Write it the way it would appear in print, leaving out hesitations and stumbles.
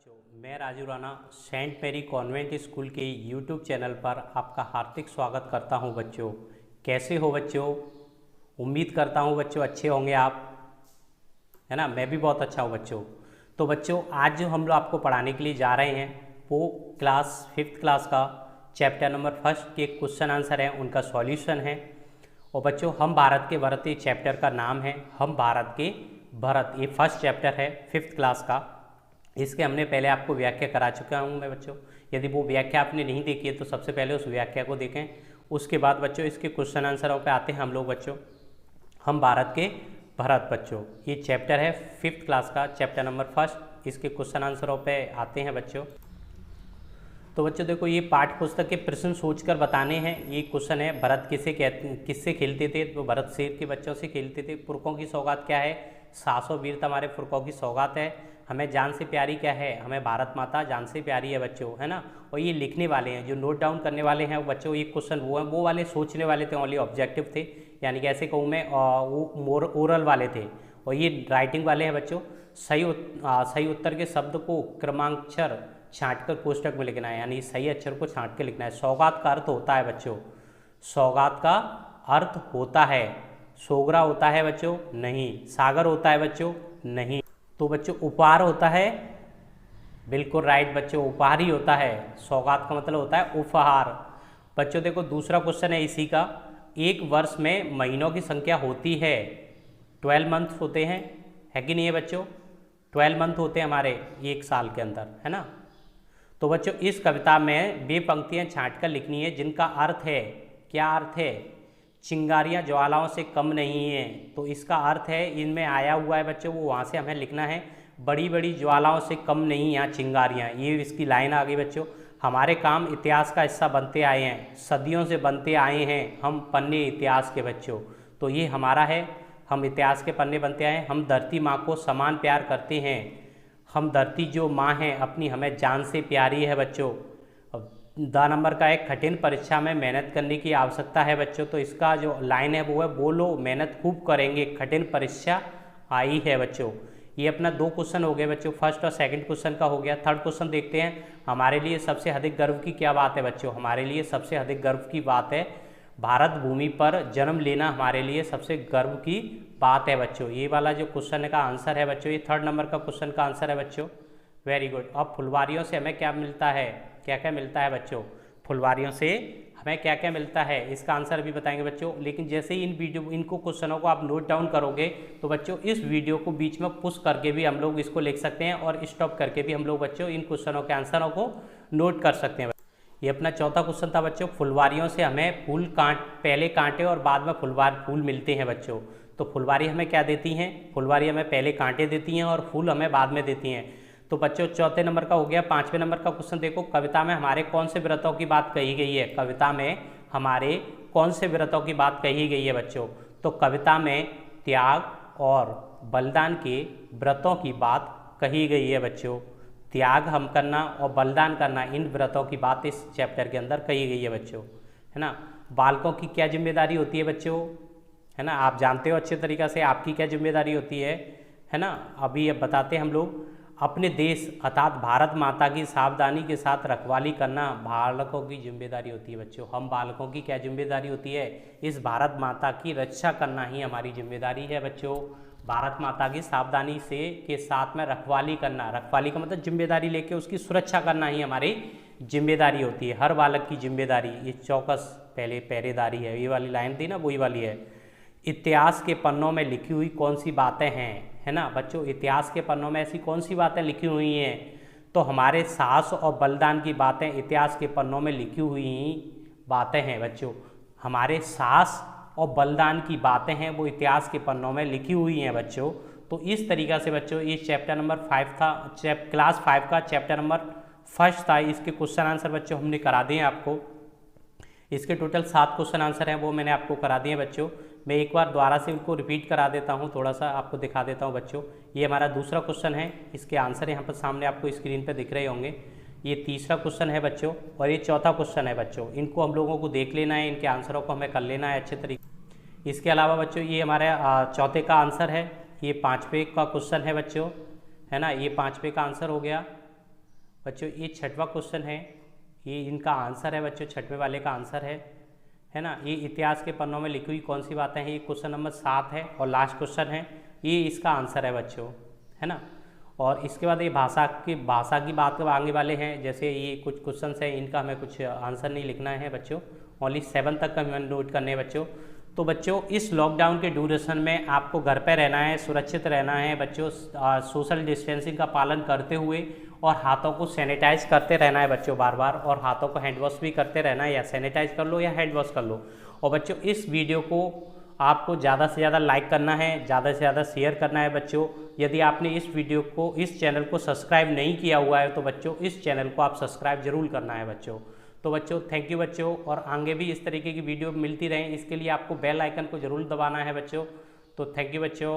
बच्चों, मैं Raju Rana Saint Mary convent school के यूट्यूब चैनल पर आपका हार्दिक स्वागत करता हूं। बच्चों कैसे हो बच्चों? उम्मीद करता हूं बच्चों अच्छे होंगे आप, है ना। मैं भी बहुत अच्छा हूं बच्चों। तो बच्चों आज जो हम लोग आपको पढ़ाने के लिए जा रहे हैं वो क्लास 5th क्लास का चैप्टर नंबर 1 के क्वेश्चन आंसर हैं, उनका सॉल्यूशन है। और बच्चों हम भारत के भरत, ये चैप्टर का नाम है हम भारत के भरत। ये फर्स्ट चैप्टर है 5th क्लास का। इसके हमने पहले आपको व्याख्या करा चुका हूँ मैं बच्चों। यदि वो व्याख्या आपने नहीं देखी है तो सबसे पहले उस व्याख्या को देखें। उसके बाद बच्चों इसके क्वेश्चन आंसरों पे आते हैं हम लोग बच्चों। हम भारत के भरत बच्चों, ये चैप्टर है 5th क्लास का चैप्टर नंबर 1। इसके क्वेश्चन आंसरों पे आते हैं बच्चों। तो बच्चों देखो, ये पाठ्य पुस्तक के प्रश्न सोचकर बताने हैं। ये क्वेश्चन है भरत किससे खेलते थे? तो भरत शेर के बच्चों से खेलते थे। पुरखों की सौगात क्या है? 700 वीरता हमारे पुरखों की सौगात है। हमें जान से प्यारी क्या है? हमें भारत माता जान से प्यारी है बच्चों, है ना। और ये लिखने वाले हैं, जो नोट डाउन करने वाले हैं बच्चों, ये क्वेश्चन वो हैं, वो वाले सोचने वाले थे, ओनली ऑब्जेक्टिव थे, यानी कि ऐसे कहूँ मैं वो ओरल वाले थे। और ये राइटिंग वाले हैं बच्चों। सही उत्तर के शब्द को क्रमांकक्षर छांटकर कोष्टक में लिखना है, यानी सही अक्षर को छांट के लिखना है। सौगात का अर्थ होता है बच्चों, सौगात का अर्थ होता है सोगरा होता है बच्चों? नहीं। सागर होता है बच्चों? नहीं। तो बच्चों उपहार होता है? बिल्कुल राइट बच्चों, उपहार ही होता है। सौगात का मतलब होता है उपहार। बच्चों देखो दूसरा क्वेश्चन है इसी का। एक वर्ष में महीनों की संख्या होती है 12 मंथ होते हैं, है कि नहीं है बच्चों? 12 मंथ होते हैं हमारे एक साल के अंदर, है ना। तो बच्चों इस कविता में वे पंक्तियां छांट कर लिखनी है जिनका अर्थ है, क्या अर्थ है? चिंगारियां ज्वालाओं से कम नहीं है। तो इसका अर्थ है, इनमें आया हुआ है बच्चों, वो वहाँ से हमें लिखना है। बड़ी बड़ी ज्वालाओं से कम नहीं यहाँ चिंगारियाँ, ये इसकी लाइन आ गई बच्चों। हमारे काम इतिहास का हिस्सा बनते आए हैं, सदियों से बनते आए हैं हम पन्ने इतिहास के बच्चों। तो ये हमारा है, हम इतिहास के पन्ने बनते आए हैं। हम धरती माँ को समान प्यार करते हैं। हम धरती जो माँ है अपनी, हमें जान से प्यारी है बच्चों। द नंबर का एक कठिन परीक्षा में मेहनत करने की आवश्यकता है बच्चों। तो इसका जो लाइन है वो है, बोलो मेहनत खूब करेंगे, कठिन परीक्षा आई है बच्चों। ये अपना 2 क्वेश्चन हो गए बच्चों, फर्स्ट और सेकंड क्वेश्चन का हो गया। थर्ड क्वेश्चन देखते हैं। हमारे लिए सबसे अधिक गर्व की क्या बात है बच्चों? हमारे लिए सबसे अधिक गर्व की बात है भारत भूमि पर जन्म लेना, हमारे लिए सबसे गर्व की बात है बच्चों। ये वाला जो क्वेश्चन का आंसर है बच्चों, ये 3rd नंबर का क्वेश्चन का आंसर है बच्चों। Very good. अब फुलवारियों से हमें क्या मिलता है? क्या क्या मिलता है बच्चों? फुलवारियों से हमें क्या क्या मिलता है, इसका आंसर भी बताएंगे बच्चों। लेकिन जैसे ही इनको क्वेश्चनों को आप नोट डाउन करोगे तो बच्चों इस वीडियो को बीच में पुश करके भी हम लोग इसको लिख सकते हैं, और स्टॉप करके भी हम लोग बच्चों इन क्वेश्चनों के आंसरों को नोट कर सकते हैं। ये अपना चौथा क्वेश्चन था बच्चों। फुलवारियों से हमें पहले कांटे और बाद में फूल मिलते हैं बच्चों। तो फुलवारी हमें क्या देती हैं? फुलवारी हमें पहले कांटे देती हैं और फूल हमें बाद में देती हैं। तो बच्चों चौथे नंबर का हो गया। 5वें नंबर का क्वेश्चन देखो, कविता में हमारे कौन से व्रतों की बात कही गई है? कविता में हमारे कौन से व्रतों की बात कही गई है बच्चों? तो कविता में त्याग और बलिदान के व्रतों की बात कही गई है बच्चों। त्याग हम करना और बलिदान करना, इन व्रतों की बात इस चैप्टर के अंदर कही गई है बच्चों, है ना। बालकों की क्या जिम्मेदारी होती है बच्चों? है ना, आप जानते हो अच्छे तरीक़ा से आपकी क्या जिम्मेदारी होती है ना। अभी अब बताते हैं हम लोग। अपने देश अर्थात भारत माता की सावधानी के साथ रखवाली करना बालकों की जिम्मेदारी होती है बच्चों। हम बालकों की क्या जिम्मेदारी होती है? इस भारत माता की रक्षा करना ही हमारी जिम्मेदारी है बच्चों। भारत माता की सावधानी से के साथ में रखवाली करना, रखवाली का मतलब जिम्मेदारी लेके उसकी सुरक्षा करना ही हमारी जिम्मेदारी होती है, हर बालक की जिम्मेदारी। ये चौकस पहले पहरेदारी है, ये वाली लाइन थी ना, वही वाली है। इतिहास के पन्नों में लिखी हुई कौन सी बातें हैं, है ना बच्चों? इतिहास के पन्नों में ऐसी कौन सी बातें लिखी हुई हैं? तो हमारे साहस और बलिदान की बातें इतिहास के पन्नों में लिखी हुई बातें हैं बच्चों। हमारे साहस और बलिदान की बातें हैं, वो इतिहास के पन्नों में लिखी हुई हैं बच्चों। तो इस तरीक़ा से बच्चों ये चैप्टर नंबर 5 था, क्लास 5 का चैप्टर नंबर 1 था। इसके क्वेश्चन आंसर बच्चों हमने करा दिए आपको। इसके टोटल 7 क्वेश्चन आंसर हैं, वो मैंने आपको करा दिए बच्चों। मैं एक बार दोबारा से उनको रिपीट करा देता हूँ, थोड़ा सा आपको दिखा देता हूँ बच्चों। ये हमारा दूसरा क्वेश्चन है, इसके आंसर यहाँ पर सामने आपको स्क्रीन पर दिख रहे होंगे। ये तीसरा क्वेश्चन है बच्चों, और ये चौथा क्वेश्चन है बच्चों। इनको हम लोगों को देख लेना है, इनके आंसरों को हमें कर लेना है अच्छे तरीके। इसके अलावा बच्चों ये हमारा चौथे का आंसर है, ये 5वें का क्वेश्चन है बच्चों, है ना। ये 5वें का आंसर हो गया। बच्चों ये छठवां क्वेश्चन है, ये इनका आंसर है बच्चों, छठवें वाले का आंसर है ना। ये इतिहास के पन्नों में लिखी हुई कौन सी बातें हैं, ये क्वेश्चन नंबर 7 है और लास्ट क्वेश्चन है, ये इसका आंसर है बच्चों, है ना। और इसके बाद ये भाषा की बात आगे वाले हैं, जैसे ये कुछ क्वेश्चन हैं, इनका हमें कुछ आंसर नहीं लिखना है बच्चों, ओनली 7 तक का हमें नोट करने हैं बच्चों। तो बच्चों इस लॉकडाउन के ड्यूरेशन में आपको घर पे रहना है, सुरक्षित रहना है बच्चों, सोशल डिस्टेंसिंग का पालन करते हुए और हाथों को सैनिटाइज करते रहना है बच्चों बार बार, और हाथों को हैंड वॉश भी करते रहना है, या सैनिटाइज कर लो या हैंड वॉश कर लो। और बच्चों इस वीडियो को आपको ज़्यादा से ज़्यादा लाइक करना है, ज़्यादा से ज़्यादा शेयर करना है बच्चों। यदि आपने इस वीडियो को, इस चैनल को सब्सक्राइब नहीं किया हुआ है तो बच्चों इस चैनल को आप सब्सक्राइब जरूर करना है बच्चों। तो बच्चों थैंक यू बच्चों, और आगे भी इस तरीके की वीडियो मिलती रहें, इसके लिए आपको बेल आइकन को जरूर दबाना है बच्चों। तो थैंक यू बच्चों।